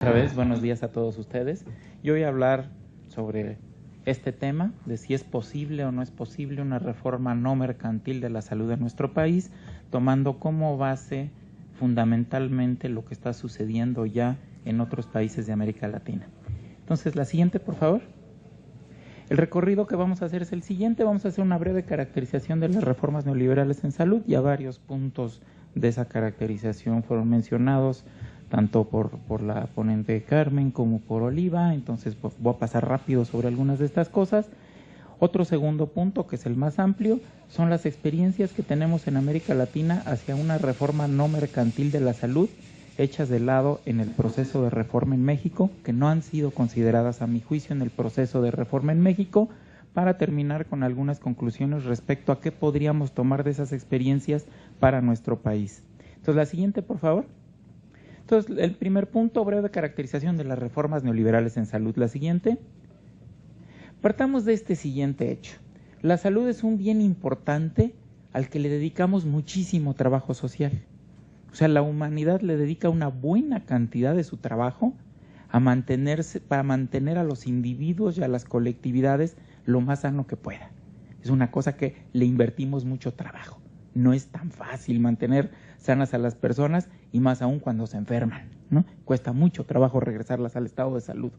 Otra vez, buenos días a todos ustedes. Yo voy a hablar sobre este tema, de si es posible o no es posible una reforma no mercantil de la salud en nuestro país, tomando como base fundamentalmente lo que está sucediendo ya en otros países de América Latina. Entonces, la siguiente, por favor. El recorrido que vamos a hacer es el siguiente. Vamos a hacer una breve caracterización de las reformas neoliberales en salud. Ya varios puntos de esa caracterización fueron mencionados, tanto por la ponente Carmen como por Oliva. Entonces, pues, voy a pasar rápido sobre algunas de estas cosas. Otro segundo punto, que es el más amplio, son las experiencias que tenemos en América Latina hacia una reforma no mercantil de la salud, hechas de lado en el proceso de reforma en México, que no han sido consideradas a mi juicio en el proceso de reforma en México, para terminar con algunas conclusiones respecto a qué podríamos tomar de esas experiencias para nuestro país. Entonces, la siguiente, por favor. Entonces, el primer punto, breve caracterización de las reformas neoliberales en salud. La siguiente. Partamos de este siguiente hecho. La salud es un bien importante al que le dedicamos muchísimo trabajo social. O sea, la humanidad le dedica una buena cantidad de su trabajo para mantener a los individuos y a las colectividades lo más sano que pueda. Es una cosa que le invertimos mucho trabajo. No es tan fácil mantener sanas a las personas, y más aún cuando se enferman, ¿no? Cuesta mucho trabajo regresarlas al estado de salud.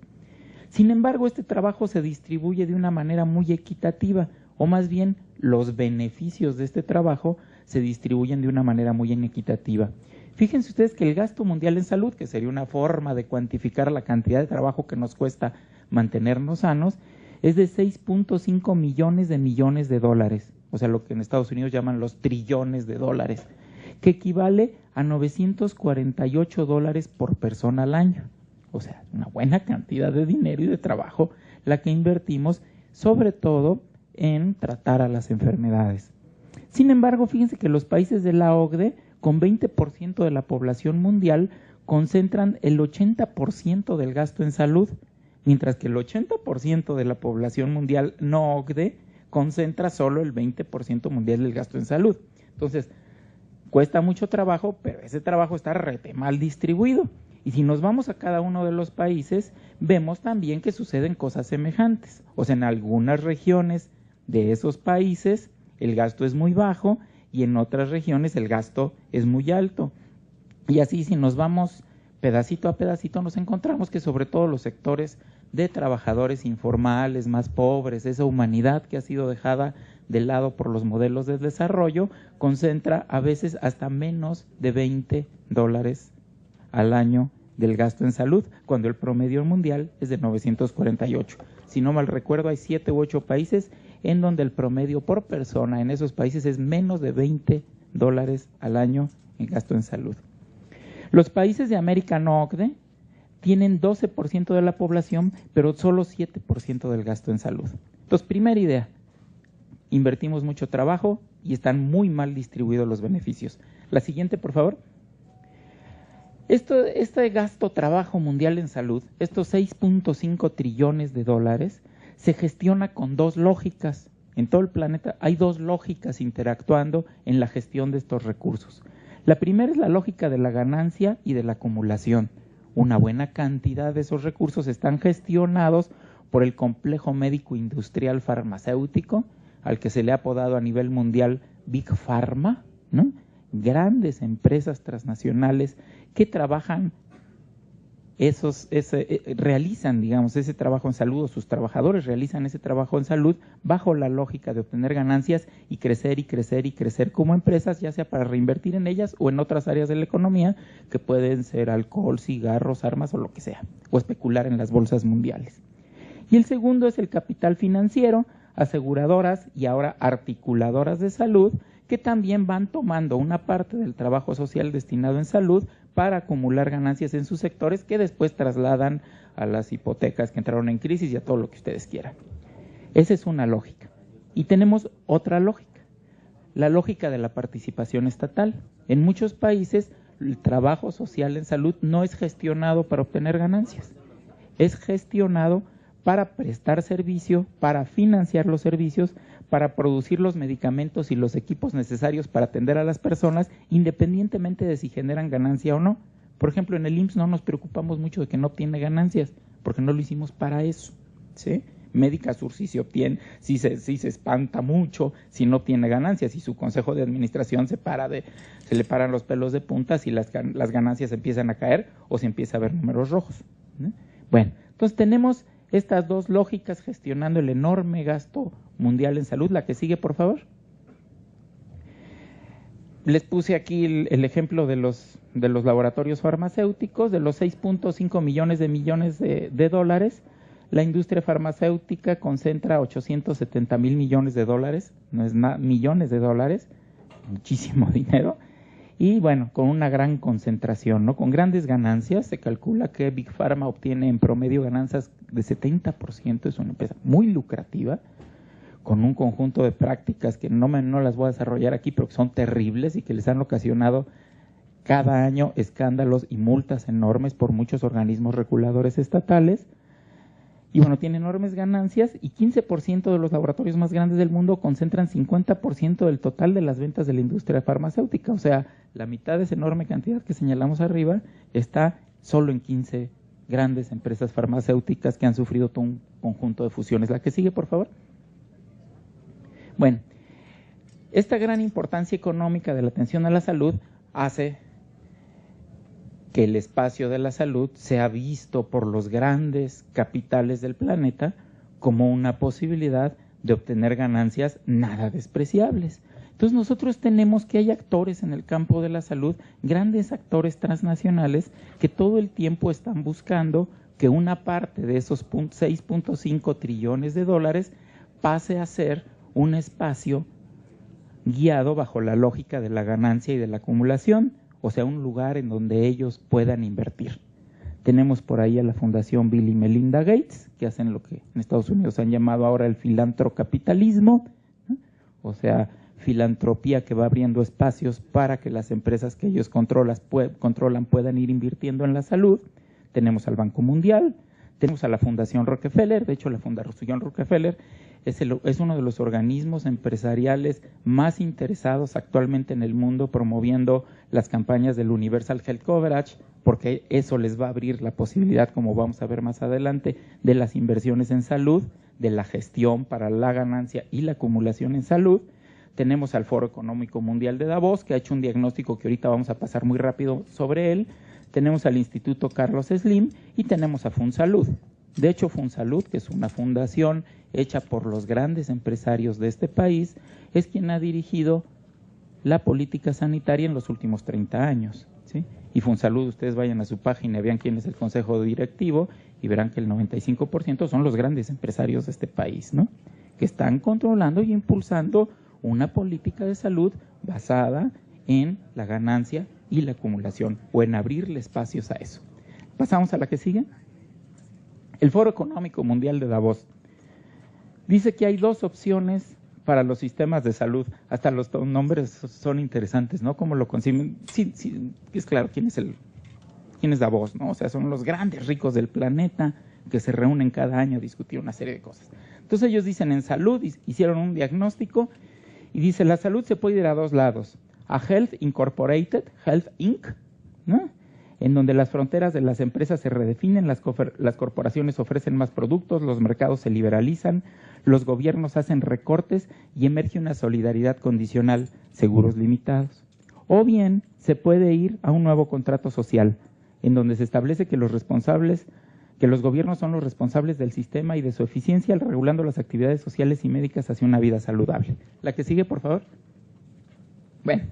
Sin embargo, este trabajo se distribuye de una manera muy equitativa, o más bien los beneficios de este trabajo se distribuyen de una manera muy inequitativa. Fíjense ustedes que el gasto mundial en salud, que sería una forma de cuantificar la cantidad de trabajo que nos cuesta mantenernos sanos, es de 6.5 millones de dólares, o sea, lo que en Estados Unidos llaman los trillones de dólares, que equivale a $948 por persona al año. O sea, una buena cantidad de dinero y de trabajo la que invertimos, sobre todo en tratar a las enfermedades. Sin embargo, fíjense que los países de la OCDE, con 20% de la población mundial, concentran el 80% del gasto en salud, mientras que el 80% de la población mundial no OCDE concentra solo el 20% mundial del gasto en salud. Entonces, cuesta mucho trabajo, pero ese trabajo está rete mal distribuido. Y si nos vamos a cada uno de los países, vemos también que suceden cosas semejantes. O sea, en algunas regiones de esos países el gasto es muy bajo y en otras regiones el gasto es muy alto. Y así, si nos vamos pedacito a pedacito, nos encontramos que sobre todo los sectores de trabajadores informales, más pobres, esa humanidad que ha sido dejada de lado por los modelos de desarrollo, concentra a veces hasta menos de $20 al año del gasto en salud, cuando el promedio mundial es de 948. Si no mal recuerdo, hay 7 u 8 países en donde el promedio por persona en esos países es menos de $20 al año en gasto en salud. Los países de América no OCDE tienen 12% de la población, pero solo 7% del gasto en salud. Entonces, primera idea, invertimos mucho trabajo y están muy mal distribuidos los beneficios. La siguiente, por favor. Este gasto trabajo mundial en salud, estos 6.5 trillones de dólares, se gestiona con dos lógicas. En todo el planeta hay dos lógicas interactuando en la gestión de estos recursos. La primera es la lógica de la ganancia y de la acumulación. Una buena cantidad de esos recursos están gestionados por el complejo médico industrial farmacéutico, al que se le ha apodado a nivel mundial Big Pharma, ¿no? Grandes empresas transnacionales que trabajan realizan, digamos, ese trabajo en salud, o sus trabajadores realizan ese trabajo en salud bajo la lógica de obtener ganancias y crecer y crecer y crecer como empresas, ya sea para reinvertir en ellas o en otras áreas de la economía, que pueden ser alcohol, cigarros, armas o lo que sea, o especular en las bolsas mundiales. Y el segundo es el capital financiero, aseguradoras y ahora articuladoras de salud, que también van tomando una parte del trabajo social destinado en salud para acumular ganancias en sus sectores, que después trasladan a las hipotecas que entraron en crisis y a todo lo que ustedes quieran. Esa es una lógica. Y tenemos otra lógica, la lógica de la participación estatal. En muchos países el trabajo social en salud no es gestionado para obtener ganancias, es gestionado para prestar servicio, para financiar los servicios, para producir los medicamentos y los equipos necesarios para atender a las personas, independientemente de si generan ganancia o no, Por ejemplo, en el IMSS no nos preocupamos mucho de que no obtiene ganancias, porque no lo hicimos para eso, ¿sí? Médica Sur sí se obtiene, sí se espanta mucho si no obtiene ganancias, y su consejo de administración se le paran los pelos de punta si las ganancias empiezan a caer o se empieza a ver números rojos, ¿no? Bueno, entonces tenemos estas dos lógicas gestionando el enorme gasto mundial en salud. La que sigue, por favor. Les puse aquí el ejemplo de los laboratorios farmacéuticos. De los 6.5 millones de dólares, la industria farmacéutica concentra 870 mil millones de dólares, no es millones de dólares, muchísimo dinero, y bueno, con una gran concentración, ¿no? Con grandes ganancias. Se calcula que Big Pharma obtiene en promedio ganancias de 70%, es una empresa muy lucrativa, con un conjunto de prácticas que no las voy a desarrollar aquí, pero que son terribles y que les han ocasionado cada año escándalos y multas enormes por muchos organismos reguladores estatales. Y bueno, tiene enormes ganancias, y 15% de los laboratorios más grandes del mundo concentran 50% del total de las ventas de la industria farmacéutica. O sea, la mitad de esa enorme cantidad que señalamos arriba está solo en 15 grandes empresas farmacéuticas que han sufrido todo un conjunto de fusiones. La que sigue, por favor. Bueno, esta gran importancia económica de la atención a la salud hace que el espacio de la salud sea visto por los grandes capitales del planeta como una posibilidad de obtener ganancias nada despreciables. Entonces nosotros tenemos que hay actores en el campo de la salud, grandes actores transnacionales, que todo el tiempo están buscando que una parte de esos 6.5 trillones de dólares pase a ser un espacio guiado bajo la lógica de la ganancia y de la acumulación, o sea, un lugar en donde ellos puedan invertir. Tenemos por ahí a la Fundación Bill y Melinda Gates, que hacen lo que en Estados Unidos han llamado ahora el filantrocapitalismo, ¿no? O sea, filantropía que va abriendo espacios para que las empresas que ellos controlan puedan ir invirtiendo en la salud. Tenemos al Banco Mundial, tenemos a la Fundación Rockefeller. De hecho, la Fundación Rockefeller es uno de los organismos empresariales más interesados actualmente en el mundo promoviendo las campañas del Universal Health Coverage, porque eso les va a abrir la posibilidad, como vamos a ver más adelante, de las inversiones en salud, de la gestión para la ganancia y la acumulación en salud. Tenemos al Foro Económico Mundial de Davos, que ha hecho un diagnóstico que ahorita vamos a pasar muy rápido sobre él. Tenemos al Instituto Carlos Slim y tenemos a FunSalud. De hecho, FunSalud, que es una fundación hecha por los grandes empresarios de este país, es quien ha dirigido la política sanitaria en los últimos 30 años, ¿sí? Y FunSalud, ustedes vayan a su página y vean quién es el consejo directivo y verán que el 95% son los grandes empresarios de este país, ¿no? Que están controlando y impulsando una política de salud basada en la ganancia y la acumulación, o en abrirle espacios a eso. Pasamos a la que sigue. El Foro Económico Mundial de Davos dice que hay dos opciones para los sistemas de salud. Hasta los nombres son interesantes, ¿no? ¿Cómo lo conciben? Sí, es claro quién es Davos, ¿no? O sea, son los grandes ricos del planeta que se reúnen cada año a discutir una serie de cosas. Entonces ellos dicen en salud, hicieron un diagnóstico y dice, la salud se puede ir a dos lados: a Health Incorporated, Health Inc., ¿no? En donde las fronteras de las empresas se redefinen, las corporaciones ofrecen más productos, los mercados se liberalizan, los gobiernos hacen recortes y emerge una solidaridad condicional, seguros limitados. O bien se puede ir a un nuevo contrato social, en donde se establece que los gobiernos son los responsables del sistema y de su eficiencia, regulando las actividades sociales y médicas hacia una vida saludable. La que sigue, por favor. Bueno,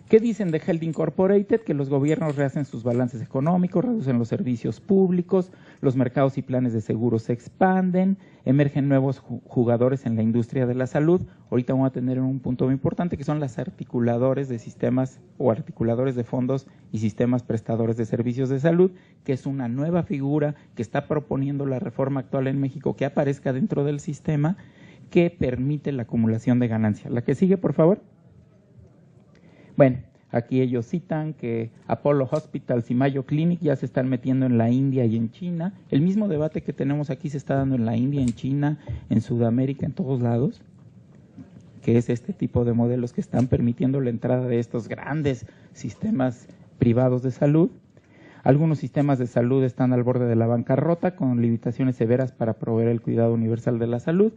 ¿qué dicen de Health Incorporated? Que los gobiernos rehacen sus balances económicos, reducen los servicios públicos, los mercados y planes de seguros se expanden, emergen nuevos jugadores en la industria de la salud. Ahorita vamos a tener un punto muy importante, que son las articuladores de sistemas o articuladores de fondos y sistemas prestadores de servicios de salud, que es una nueva figura que está proponiendo la reforma actual en México, que aparezca dentro del sistema, que permite la acumulación de ganancias. La que sigue, por favor. Bueno, aquí ellos citan que Apollo Hospitals y Mayo Clinic ya se están metiendo en la India y en China. El mismo debate que tenemos aquí se está dando en la India, en China, en Sudamérica, en todos lados, que es este tipo de modelos que están permitiendo la entrada de estos grandes sistemas privados de salud. Algunos sistemas de salud están al borde de la bancarrota, con limitaciones severas para proveer el cuidado universal de la salud,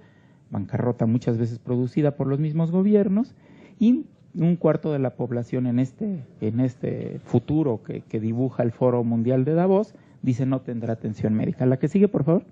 bancarrota muchas veces producida por los mismos gobiernos, y un cuarto de la población en este futuro que dibuja el Foro Mundial de Davos, dice no tendrá atención médica. La que sigue, por favor.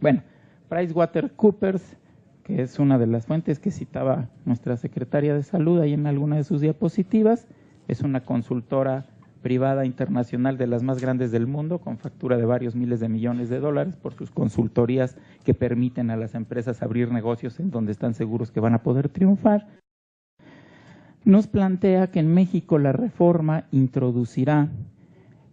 Bueno, PricewaterhouseCoopers, que es una de las fuentes que citaba nuestra secretaria de Salud ahí en alguna de sus diapositivas, es una consultora privada internacional de las más grandes del mundo, con factura de varios miles de millones de dólares por sus consultorías que permiten a las empresas abrir negocios en donde están seguros que van a poder triunfar. Nos plantea que en México la reforma introducirá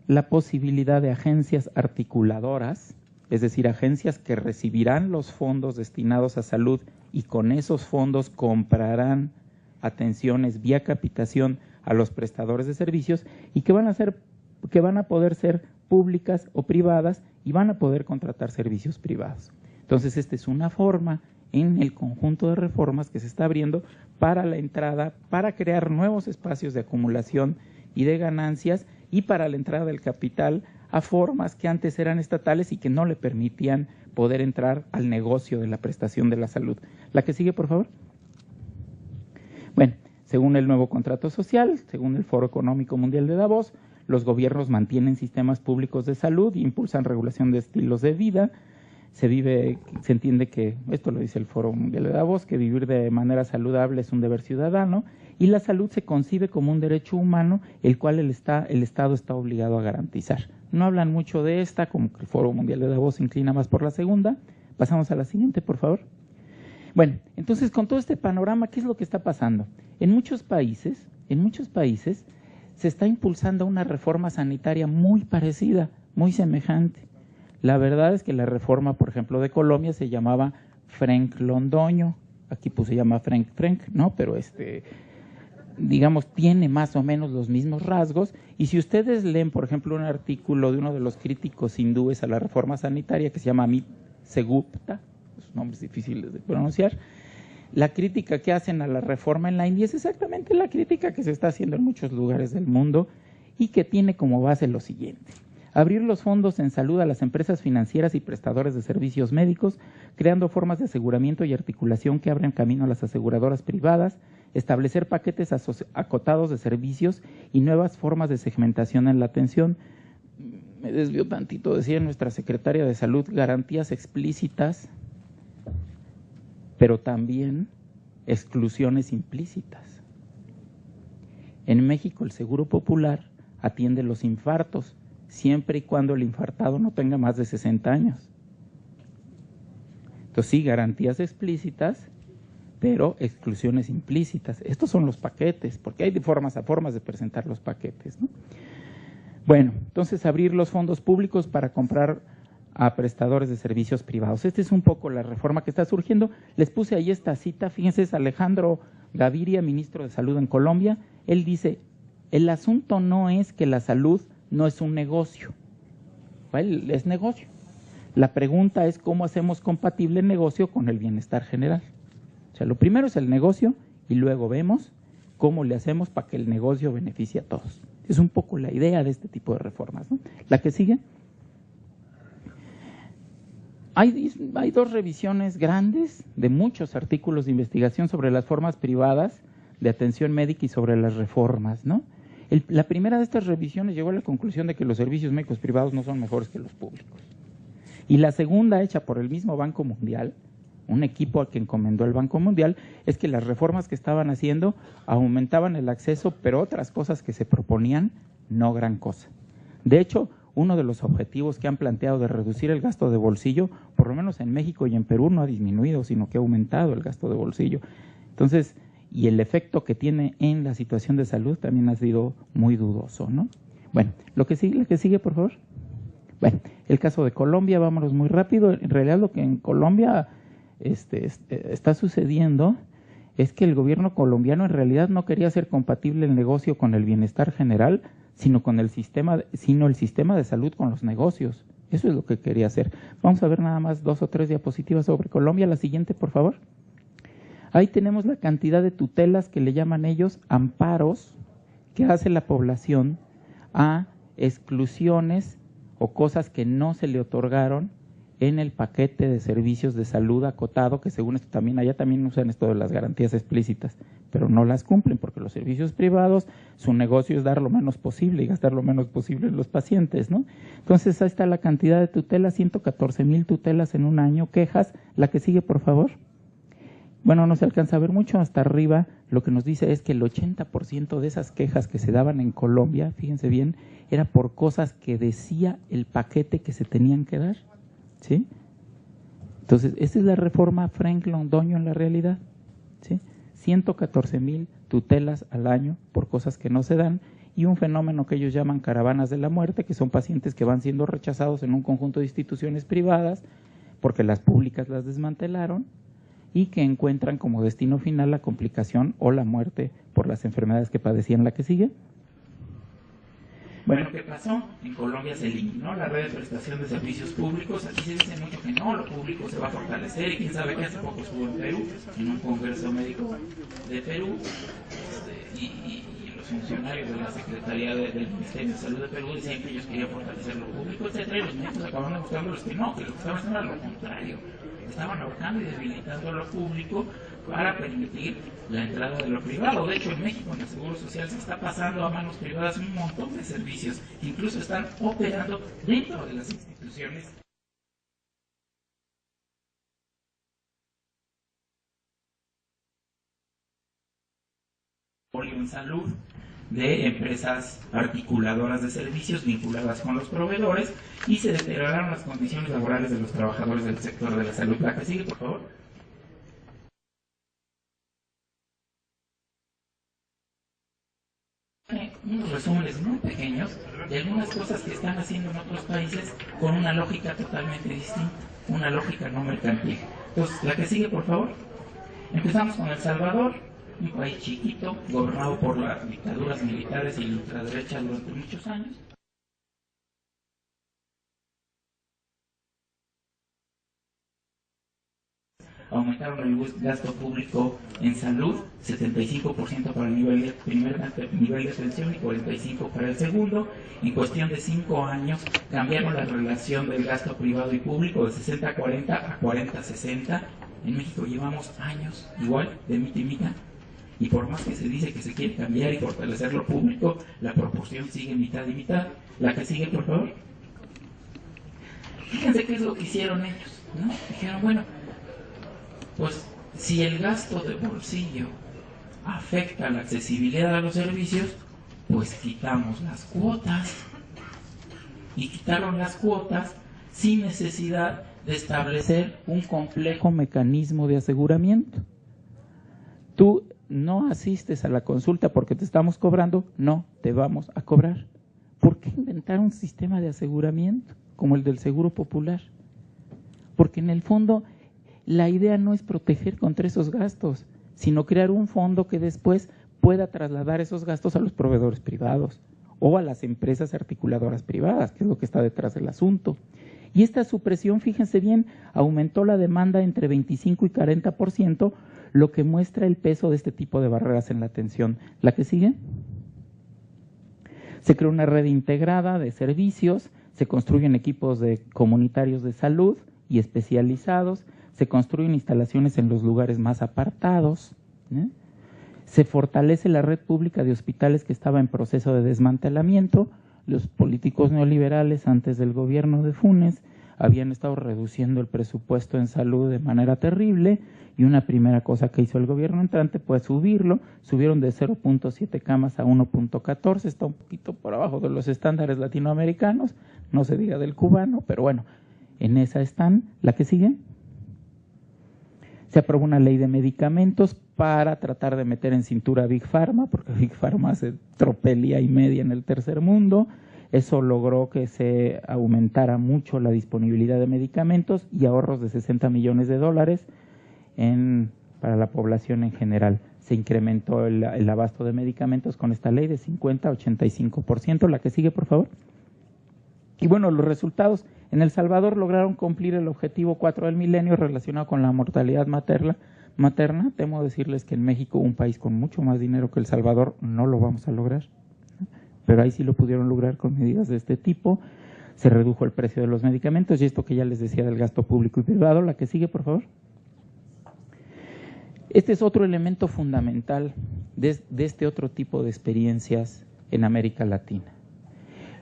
la posibilidad de agencias articuladoras, es decir, agencias que recibirán los fondos destinados a salud y con esos fondos comprarán atenciones vía capitación a los prestadores de servicios y que van a poder ser públicas o privadas y van a poder contratar servicios privados. Entonces, esta es una forma en el conjunto de reformas que se está abriendo para la entrada, para crear nuevos espacios de acumulación y de ganancias y para la entrada del capital a formas que antes eran estatales y que no le permitían poder entrar al negocio de la prestación de la salud. La que sigue, por favor. Bueno, según el nuevo contrato social, según el Foro Económico Mundial de Davos, los gobiernos mantienen sistemas públicos de salud e impulsan regulación de estilos de vida. Se entiende que, esto lo dice el Foro Mundial de Davos, que vivir de manera saludable es un deber ciudadano y la salud se concibe como un derecho humano, el cual el Estado está obligado a garantizar. No hablan mucho de esta, como que el Foro Mundial de Davos se inclina más por la segunda. Pasamos a la siguiente, por favor. Bueno, entonces con todo este panorama, ¿qué es lo que está pasando? En muchos países se está impulsando una reforma sanitaria muy parecida, muy semejante. La verdad es que la reforma, por ejemplo, de Colombia se llamaba Frenk-Londoño, aquí pues se llama Frenk, ¿no? Pero digamos, tiene más o menos los mismos rasgos, y si ustedes leen, por ejemplo, un artículo de uno de los críticos hindúes a la reforma sanitaria, que se llama Amit Segupta, los nombres difíciles de pronunciar, la crítica que hacen a la reforma en la India es exactamente la crítica que se está haciendo en muchos lugares del mundo y que tiene como base lo siguiente: abrir los fondos en salud a las empresas financieras y prestadores de servicios médicos, creando formas de aseguramiento y articulación que abren camino a las aseguradoras privadas, establecer paquetes acotados de servicios y nuevas formas de segmentación en la atención. Me desvío tantito, decía nuestra secretaria de Salud, garantías explícitas, pero también exclusiones implícitas. En México el Seguro Popular atiende los infartos, siempre y cuando el infartado no tenga más de 60 años. Entonces sí, garantías explícitas, pero exclusiones implícitas. Estos son los paquetes, porque hay de formas a formas de presentar los paquetes, ¿no? Bueno, entonces abrir los fondos públicos para comprar a prestadores de servicios privados. Esta es un poco la reforma que está surgiendo. Les puse ahí esta cita, fíjense, es Alejandro Gaviria, ministro de Salud en Colombia. Él dice, el asunto no es que la salud no es un negocio, ¿vale? Es negocio. La pregunta es cómo hacemos compatible el negocio con el bienestar general. O sea, lo primero es el negocio y luego vemos cómo le hacemos para que el negocio beneficie a todos. Es un poco la idea de este tipo de reformas, ¿no? La que sigue. Hay dos revisiones grandes de muchos artículos de investigación sobre las formas privadas de atención médica y sobre las reformas, ¿no? La primera de estas revisiones llegó a la conclusión de que los servicios médicos privados no son mejores que los públicos. Y la segunda, hecha por el mismo Banco Mundial, un equipo al que encomendó el Banco Mundial, es que las reformas que estaban haciendo aumentaban el acceso, pero otras cosas que se proponían, no gran cosa. De hecho, uno de los objetivos que han planteado de reducir el gasto de bolsillo, por lo menos en México y en Perú, no ha disminuido, sino que ha aumentado el gasto de bolsillo. Entonces, y el efecto que tiene en la situación de salud también ha sido muy dudoso, ¿no? Bueno, lo que sigue, por favor. Bueno, el caso de Colombia, vámonos muy rápido. En realidad lo que en Colombia está sucediendo es que el gobierno colombiano en realidad no quería hacer compatible el negocio con el bienestar general, sino el sistema de salud con los negocios. Eso es lo que quería hacer. Vamos a ver nada más 2 o 3 diapositivas sobre Colombia. La siguiente, por favor. Ahí tenemos la cantidad de tutelas que le llaman ellos amparos que hace la población a exclusiones o cosas que no se le otorgaron en el paquete de servicios de salud acotado, que según esto también, allá también usan esto de las garantías explícitas, pero no las cumplen porque los servicios privados, su negocio es dar lo menos posible y gastar lo menos posible en los pacientes, ¿no? Entonces ahí está la cantidad de tutelas, 114,000 tutelas en un año, quejas. La que sigue, por favor. Bueno, no se alcanza a ver mucho, hasta arriba lo que nos dice es que el 80% de esas quejas que se daban en Colombia, fíjense bien, era por cosas que decía el paquete que se tenían que dar, ¿sí? Entonces, esa es la reforma Frank-Londoño en la realidad, ¿sí? 114,000 tutelas al año por cosas que no se dan y un fenómeno que ellos llaman caravanas de la muerte, que son pacientes que van siendo rechazados en un conjunto de instituciones privadas porque las públicas las desmantelaron y que encuentran como destino final la complicación o la muerte por las enfermedades que padecían. La que sigue. Bueno, ¿qué pasó? En Colombia se eliminó la red de prestación de servicios públicos. Aquí se dice mucho que no, lo público se va a fortalecer y quién sabe qué. Hace poco estuvo en Perú, en un congreso médico de Perú, y los funcionarios de la Secretaría del Ministerio de Salud de Perú decían que ellos querían fortalecer lo público, etcétera, y los médicos acabaron demostrando que no, que lo que estaban haciendo era lo contrario. Estaban ahorcando y debilitando lo público para permitir la entrada de lo privado. De hecho, en México, en el Seguro Social, se está pasando a manos privadas un montón de servicios que incluso están operando dentro de las instituciones. En salud de empresas articuladoras de servicios vinculadas con los proveedores y se deterioraron las condiciones laborales de los trabajadores del sector de la salud. La que sigue, por favor. Unos resúmenes muy pequeños de algunas cosas que están haciendo en otros países con una lógica totalmente distinta, una lógica no mercantil. Entonces, la que sigue, por favor. Empezamos con El Salvador, un país chiquito, gobernado por las dictaduras militares y la ultraderecha durante muchos años. Aumentaron el gasto público en salud, 75% para el primer nivel de atención y 45% para el segundo. En cuestión de 5 años cambiaron la relación del gasto privado y público de 60-40 a 40-60. En México llevamos años igual, de mitad y mitad. Y por más que se dice que se quiere cambiar y fortalecer lo público, la proporción sigue mitad y mitad. La que sigue, por favor. Fíjense qué es lo que hicieron ellos, ¿no? Dijeron, bueno, pues si el gasto de bolsillo afecta la accesibilidad a los servicios, pues quitamos las cuotas. Y quitaron las cuotas sin necesidad de establecer un complejo mecanismo de aseguramiento. Tú no asistes a la consulta porque te estamos cobrando, no te vamos a cobrar. ¿Por qué inventar un sistema de aseguramiento como el del Seguro Popular? Porque en el fondo la idea no es proteger contra esos gastos, sino crear un fondo que después pueda trasladar esos gastos a los proveedores privados o a las empresas articuladoras privadas, que es lo que está detrás del asunto. Y esta supresión, fíjense bien, aumentó la demanda entre 25 y 40%, lo que muestra el peso de este tipo de barreras en la atención. ¿La que sigue? Se creó una red integrada de servicios, se construyen equipos comunitarios de salud y especializados, se construyen instalaciones en los lugares más apartados, ¿eh? Se fortalece la red pública de hospitales que estaba en proceso de desmantelamiento. Los políticos neoliberales antes del gobierno de Funes habían estado reduciendo el presupuesto en salud de manera terrible y una primera cosa que hizo el gobierno entrante fue subirlo. Subieron de 0.7 camas a 1.14, está un poquito por abajo de los estándares latinoamericanos, no se diga del cubano, pero bueno, en esa están. ¿La que sigue? Se aprobó una ley de medicamentos para tratar de meter en cintura a Big Pharma, porque Big Pharma hace tropelía y media en el tercer mundo. Eso logró que se aumentara mucho la disponibilidad de medicamentos y ahorros de $60 millones para la población en general. Se incrementó el abasto de medicamentos con esta ley de 50 a 85%. La que sigue, por favor. Y bueno, los resultados. En El Salvador lograron cumplir el objetivo 4 del milenio relacionado con la mortalidad materna. Temo decirles que en México, un país con mucho más dinero que El Salvador, no lo vamos a lograr. pero ahí sí lo pudieron lograr con medidas de este tipo. Se redujo el precio de los medicamentos y esto que ya les decía del gasto público y privado. La que sigue, por favor. Este es otro elemento fundamental de este otro tipo de experiencias en América Latina.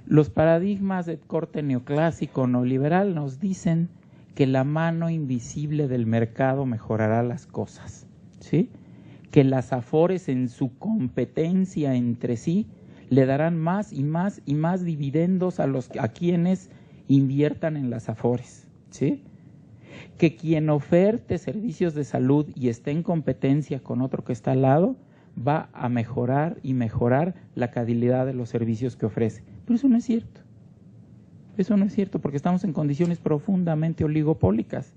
Los paradigmas de corte neoclásico, neoliberal, nos dicen que la mano invisible del mercado mejorará las cosas, ¿sí? Que las afores en su competencia entre sí le darán más y más y más dividendos a quienes inviertan en las afores, ¿sí? Que quien oferte servicios de salud y esté en competencia con otro que está al lado, va a mejorar y mejorar la calidad de los servicios que ofrece. Pero eso no es cierto. Eso no es cierto porque estamos en condiciones profundamente oligopólicas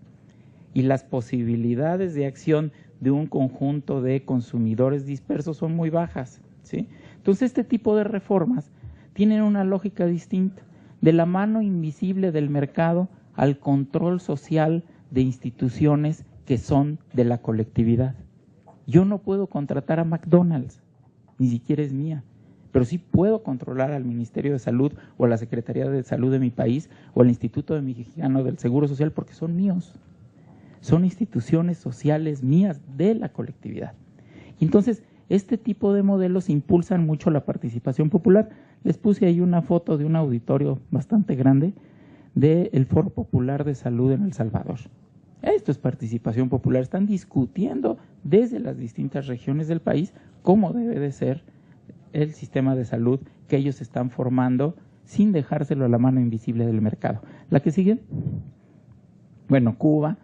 y las posibilidades de acción de un conjunto de consumidores dispersos son muy bajas, ¿sí? Entonces este tipo de reformas tienen una lógica distinta, de la mano invisible del mercado al control social de instituciones que son de la colectividad. Yo no puedo contratar a McDonald's, ni siquiera es mía, pero sí puedo controlar al Ministerio de Salud o a la Secretaría de Salud de mi país o al Instituto Mexicano del Seguro Social porque son míos. Son instituciones sociales mías de la colectividad. Y entonces, este tipo de modelos impulsan mucho la participación popular. Les puse ahí una foto de un auditorio bastante grande del Foro Popular de Salud en El Salvador. Esto es participación popular. Están discutiendo desde las distintas regiones del país cómo debe de ser el sistema de salud que ellos están formando sin dejárselo a la mano invisible del mercado. ¿La que sigue? Bueno, Cuba.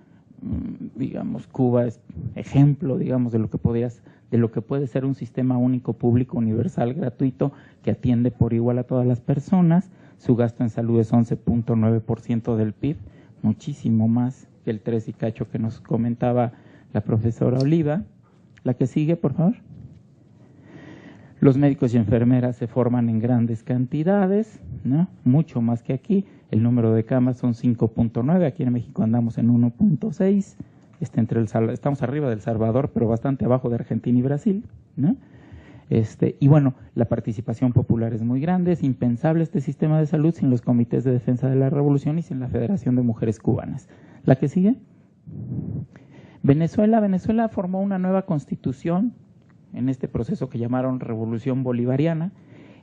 Digamos, Cuba es ejemplo, digamos, de lo que puede ser un sistema único, público, universal, gratuito, que atiende por igual a todas las personas. Su gasto en salud es 11.9% del PIB, muchísimo más que el 3 y cacho que nos comentaba la profesora Oliva. La que sigue, por favor. Los médicos y enfermeras se forman en grandes cantidades, ¿no? Mucho más que aquí. El número de camas son 5.9, aquí en México andamos en 1.6. Estamos arriba del Salvador, pero bastante abajo de Argentina y Brasil, ¿no? Y bueno, la participación popular es muy grande. Es impensable este sistema de salud sin los comités de defensa de la revolución y sin la Federación de Mujeres Cubanas. ¿La que sigue? Venezuela formó una nueva constitución en este proceso que llamaron Revolución Bolivariana.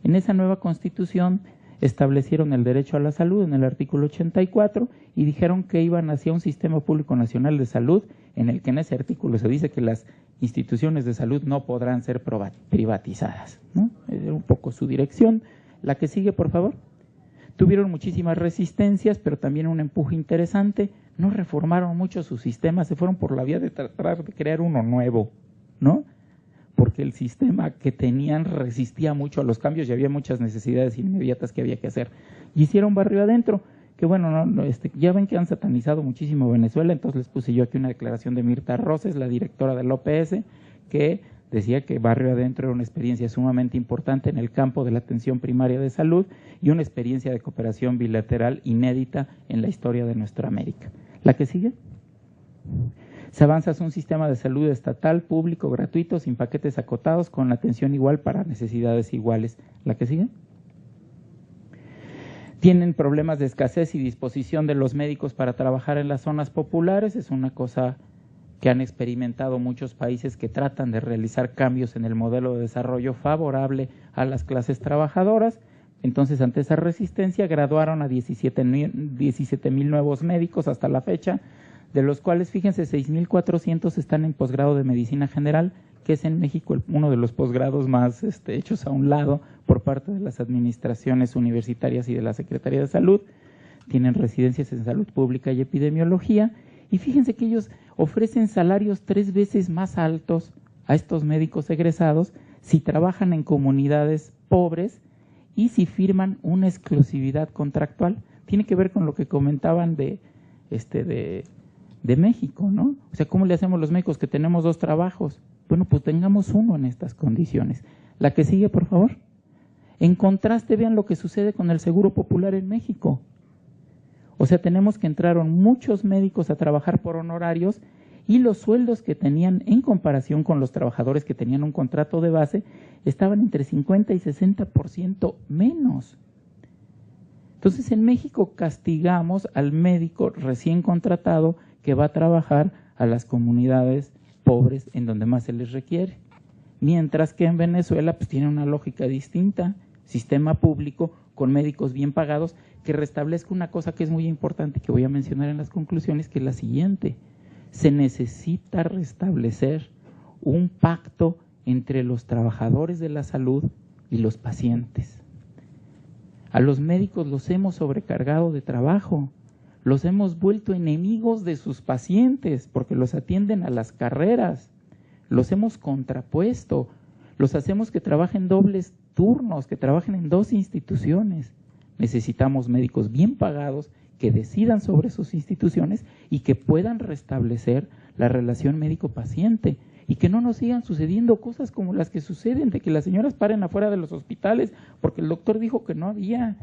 En esa nueva constitución establecieron el derecho a la salud en el artículo 84 y dijeron que iban hacia un sistema público nacional de salud en el que en ese artículo se dice que las instituciones de salud no podrán ser privatizadas, ¿no? Es un poco su dirección. La que sigue, por favor. Tuvieron muchísimas resistencias, pero también un empuje interesante. No reformaron mucho su sistema, se fueron por la vía de tratar de crear uno nuevo, ¿no? Porque el sistema que tenían resistía mucho a los cambios y había muchas necesidades inmediatas que había que hacer. Y hicieron barrio adentro, que bueno, ya ven que han satanizado muchísimo Venezuela, entonces les puse yo aquí una declaración de Mirta Roses, la directora del OPS, que decía que barrio adentro era una experiencia sumamente importante en el campo de la atención primaria de salud y una experiencia de cooperación bilateral inédita en la historia de nuestra América. ¿La que sigue? Se avanza hacia un sistema de salud estatal, público, gratuito, sin paquetes acotados, con atención igual para necesidades iguales. ¿La que sigue? Tienen problemas de escasez y disposición de los médicos para trabajar en las zonas populares. Es una cosa que han experimentado muchos países que tratan de realizar cambios en el modelo de desarrollo favorable a las clases trabajadoras. Entonces, ante esa resistencia, graduaron a 17,000 nuevos médicos hasta la fecha, de los cuales, fíjense, 6,400 están en posgrado de medicina general, que es en México uno de los posgrados más hechos a un lado por parte de las administraciones universitarias y de la Secretaría de Salud. Tienen residencias en salud pública y epidemiología, y fíjense que ellos ofrecen salarios 3 veces más altos a estos médicos egresados si trabajan en comunidades pobres y si firman una exclusividad contractual. Tiene que ver con lo que comentaban de México, ¿no? O sea, ¿cómo le hacemos los médicos que tenemos 2 trabajos? Bueno, pues tengamos uno en estas condiciones. La que sigue, por favor. En contraste, vean lo que sucede con el Seguro Popular en México. O sea, tenemos que entraron muchos médicos a trabajar por honorarios y los sueldos que tenían en comparación con los trabajadores que tenían un contrato de base estaban entre 50 y 60% menos. Entonces, en México castigamos al médico recién contratado que va a trabajar a las comunidades pobres en donde más se les requiere. Mientras que en Venezuela pues tiene una lógica distinta, sistema público con médicos bien pagados, que restablezca una cosa que es muy importante y que voy a mencionar en las conclusiones, que es la siguiente: se necesita restablecer un pacto entre los trabajadores de la salud y los pacientes. A los médicos los hemos sobrecargado de trabajo, los hemos vuelto enemigos de sus pacientes porque los atienden a las carreras, los hemos contrapuesto, los hacemos que trabajen dobles turnos, que trabajen en 2 instituciones. Necesitamos médicos bien pagados que decidan sobre sus instituciones y que puedan restablecer la relación médico-paciente y que no nos sigan sucediendo cosas como las que suceden, de que las señoras paren afuera de los hospitales porque el doctor dijo que no había.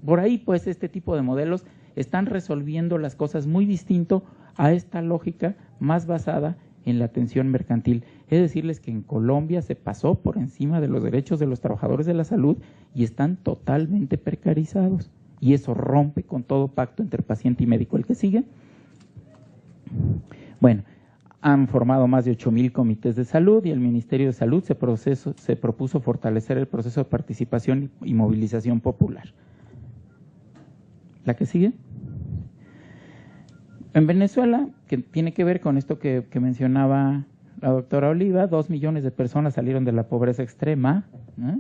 Por ahí, pues, este tipo de modelos están resolviendo las cosas muy distinto a esta lógica más basada en la atención mercantil. Es decirles que en Colombia se pasó por encima de los derechos de los trabajadores de la salud y están totalmente precarizados. Y eso rompe con todo pacto entre paciente y médico. ¿El que sigue? Bueno, han formado más de 8,000 comités de salud y el Ministerio de Salud se propuso fortalecer el proceso de participación y movilización popular. ¿La que sigue? En Venezuela, que tiene que ver con esto que mencionaba la doctora Oliva, 2 millones de personas salieron de la pobreza extrema, ¿no?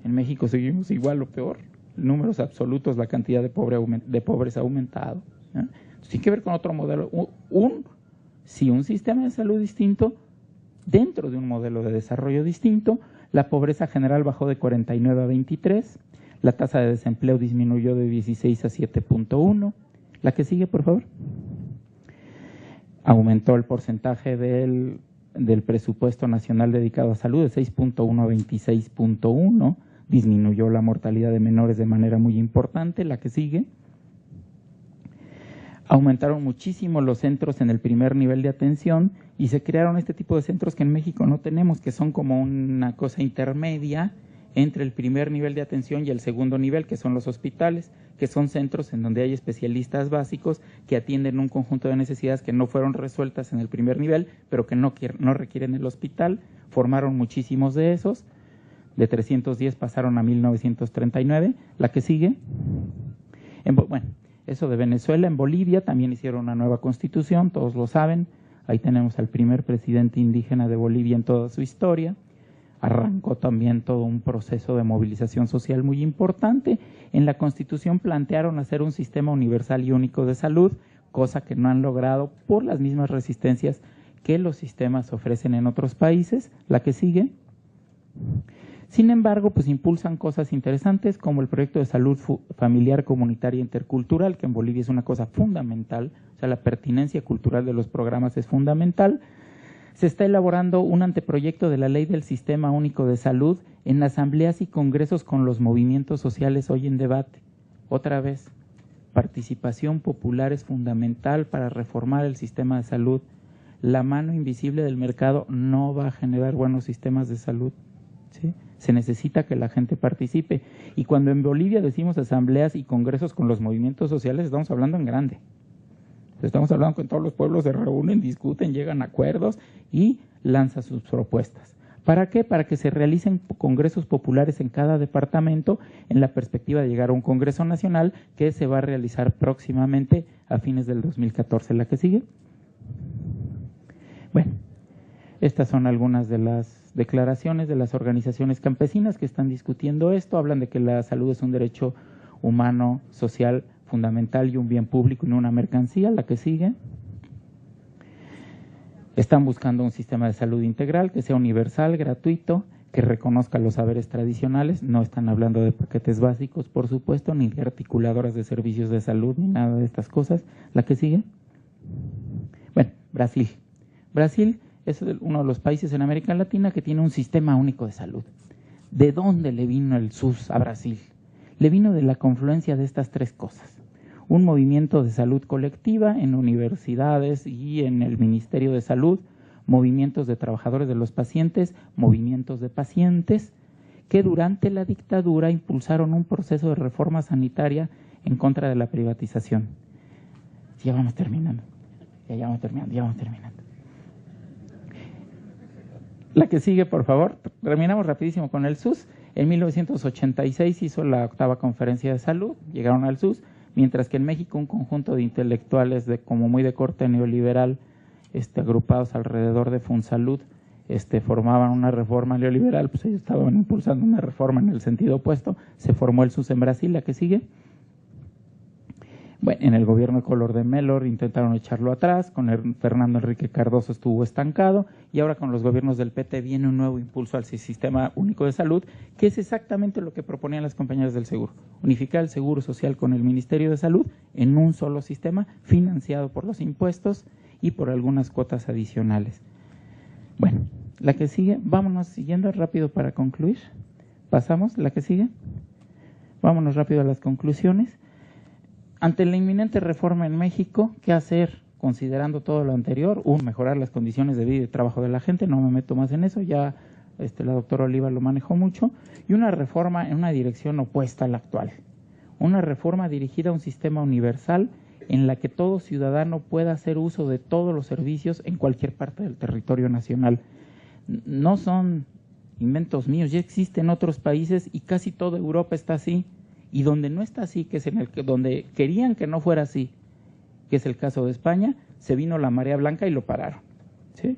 En México seguimos igual o peor. En números absolutos la cantidad de pobres ha aumentado, ¿no? Entonces, tiene que ver con otro modelo, un sistema de salud distinto dentro de un modelo de desarrollo distinto. La pobreza general bajó de 49 a 23, la tasa de desempleo disminuyó de 16 a 7.1. La que sigue, por favor. Aumentó el porcentaje del presupuesto nacional dedicado a salud de 6.1 a 26.1, disminuyó la mortalidad de menores de manera muy importante. La que sigue. Aumentaron muchísimo los centros en el primer nivel de atención y se crearon este tipo de centros que en México no tenemos, que son como una cosa intermedia entre el primer nivel de atención y el segundo nivel, que son los hospitales, que son centros en donde hay especialistas básicos que atienden un conjunto de necesidades que no fueron resueltas en el primer nivel, pero que no requieren el hospital. Formaron muchísimos de esos, de 310 pasaron a 1939. La que sigue. Bueno, eso de Venezuela. En Bolivia también hicieron una nueva constitución, todos lo saben. Ahí tenemos al primer presidente indígena de Bolivia en toda su historia. Arrancó también todo un proceso de movilización social muy importante. En la Constitución plantearon hacer un sistema universal y único de salud, cosa que no han logrado por las mismas resistencias que los sistemas ofrecen en otros países. La que sigue. Sin embargo, pues impulsan cosas interesantes como el proyecto de salud familiar, comunitaria e intercultural, que en Bolivia es una cosa fundamental. O sea, la pertinencia cultural de los programas es fundamental. Se está elaborando un anteproyecto de la Ley del Sistema Único de Salud en asambleas y congresos con los movimientos sociales hoy en debate. Otra vez, participación popular es fundamental para reformar el sistema de salud. La mano invisible del mercado no va a generar buenos sistemas de salud, ¿sí? Se necesita que la gente participe. Y cuando en Bolivia decimos asambleas y congresos con los movimientos sociales, estamos hablando en grande. Estamos hablando que todos los pueblos se reúnen, discuten, llegan a acuerdos y lanzan sus propuestas. ¿Para qué? Para que se realicen congresos populares en cada departamento en la perspectiva de llegar a un congreso nacional que se va a realizar próximamente a fines del 2014. ¿La que sigue? Bueno, estas son algunas de las declaraciones de las organizaciones campesinas que están discutiendo esto. Hablan de que la salud es un derecho humano, social, fundamental y un bien público y no una mercancía. La que sigue. Están buscando un sistema de salud integral que sea universal, gratuito, que reconozca los saberes tradicionales. No están hablando de paquetes básicos, por supuesto, ni de articuladoras de servicios de salud, ni nada de estas cosas. La que sigue. Bueno, Brasil. Brasil es uno de los países en América Latina que tiene un sistema único de salud. ¿De dónde le vino el SUS a Brasil? Le vino de la confluencia de estas tres cosas. un movimiento de salud colectiva en universidades y en el Ministerio de Salud, movimientos de trabajadores de los pacientes, movimientos de pacientes, que durante la dictadura impulsaron un proceso de reforma sanitaria en contra de la privatización. Ya vamos terminando. La que sigue, por favor. Terminamos rapidísimo con el SUS. En 1986 hizo la 8ª Conferencia de Salud, llegaron al SUS, mientras que en México un conjunto de intelectuales como muy de corte neoliberal, agrupados alrededor de Funsalud, formaban una reforma neoliberal, pues ellos estaban impulsando una reforma en el sentido opuesto. Se formó el SUS en Brasil. La que sigue. Bueno, en el gobierno de Collor de Mello intentaron echarlo atrás, con Fernando Enrique Cardoso estuvo estancado, y ahora con los gobiernos del PT viene un nuevo impulso al Sistema Único de Salud, que es exactamente lo que proponían las compañías del seguro: unificar el seguro social con el Ministerio de Salud en un solo sistema, financiado por los impuestos y por algunas cuotas adicionales. Bueno, la que sigue, vámonos siguiendo rápido para concluir. Pasamos, la que sigue. Vámonos rápido a las conclusiones. Ante la inminente reforma en México, ¿qué hacer considerando todo lo anterior? Mejorar las condiciones de vida y trabajo de la gente, no me meto más en eso, ya la doctora Oliva lo manejó mucho, y una reforma en una dirección opuesta a la actual. Una reforma dirigida a un sistema universal en la que todo ciudadano pueda hacer uso de todos los servicios en cualquier parte del territorio nacional. No son inventos míos, ya existen otros países y casi toda Europa está así. Y donde no está así, que es donde querían que no fuera así, que es el caso de España, se vino la marea blanca y lo pararon, ¿sí?